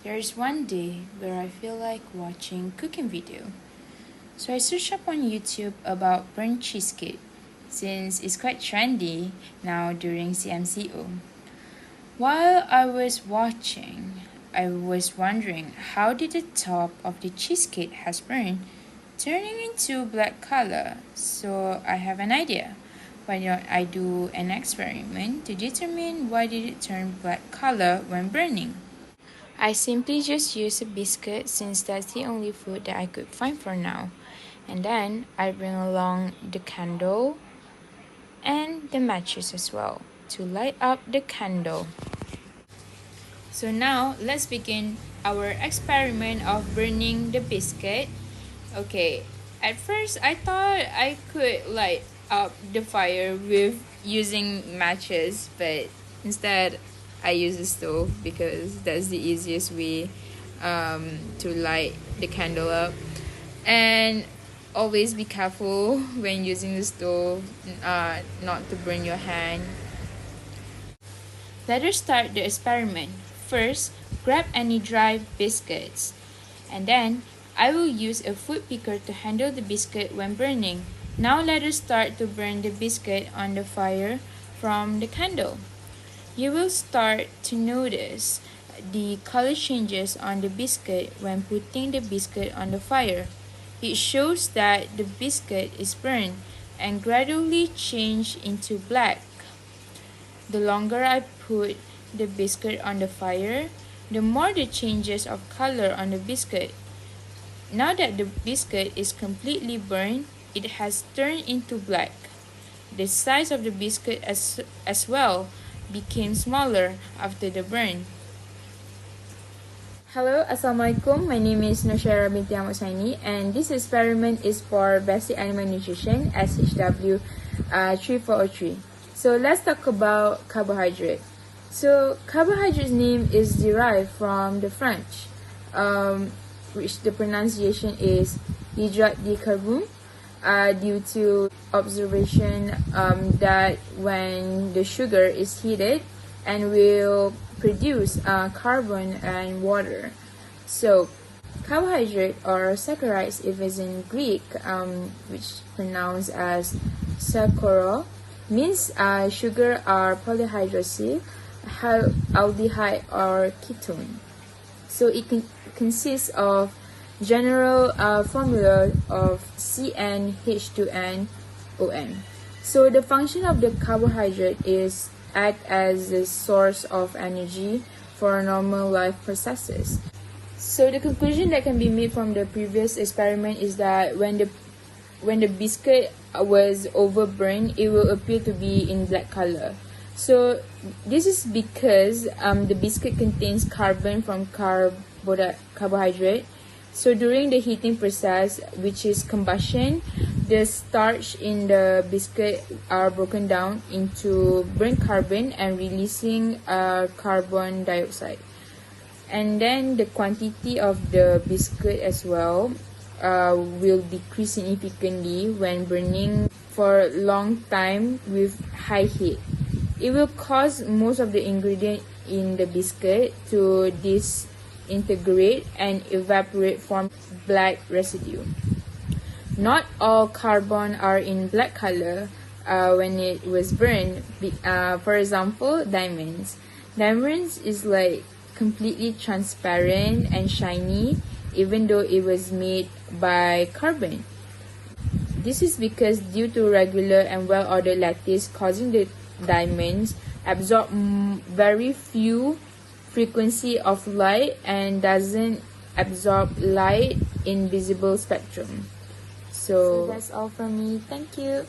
There's one day where I feel like watching cooking video. So I searched up on YouTube about burnt cheesecake since it's quite trendy now during CMCO. While I was watching, I was wondering how did the top of the cheesecake has burned, turning into black color. So I have an idea. Why don't I do an experiment to determine why did it turn black color when burning? I simply just use a biscuit since that's the only food that I could find for now. And then I bring along the candle and the matches as well to light up the candle. So now let's begin our experiment of burning the biscuit. Okay, at first I thought I could light up the fire with using matches, but instead I use a stove because that's the easiest way to light the candle up. And always be careful when using the stove, not to burn your hand. Let us start the experiment. First, grab any dry biscuits, and then I will use a food picker to handle the biscuit when burning. Now let us start to burn the biscuit on the fire from the candle. You will start to notice the color changes on the biscuit when putting the biscuit on the fire. It shows that the biscuit is burned and gradually change into black. The longer I put the biscuit on the fire, the more the changes of color on the biscuit. Now that the biscuit is completely burned, it has turned into black. The size of the biscuit as well became smaller after the burn. Hello, Assalamualaikum. My name is Shahirah Binti Khusaini, and this experiment is for Basic Animal Nutrition SHW 3403. So let's talk about carbohydrate. So carbohydrate's name is derived from the French, which the pronunciation is hydrate de carbone, due to observation that when the sugar is heated and will produce carbon and water. So carbohydrate or saccharides, if it's in Greek, which pronounced as saccharose, means sugar or polyhydroxy, aldehyde or ketone. So it consists of general formula of CnH2nOn. So the function of the carbohydrate is act as a source of energy for normal life processes. So the conclusion that can be made from the previous experiment is that when the biscuit was overburned, it will appear to be in black color. So this is because the biscuit contains carbon from carbohydrate. So during the heating process, which is combustion, the starch in the biscuit are broken down into burnt carbon and releasing carbon dioxide. And then the quantity of the biscuit as well will decrease significantly when burning for a long time with high heat. It will cause most of the ingredient in the biscuit to disintegrate and evaporate, form black residue. Not all carbon are in black color when it was burned. For example, diamonds. Diamonds is like completely transparent and shiny even though it was made by carbon. This is because due to regular and well-ordered lattice causing the diamonds absorb very few frequency of light and doesn't absorb light in visible spectrum. So that's all from me. Thank you.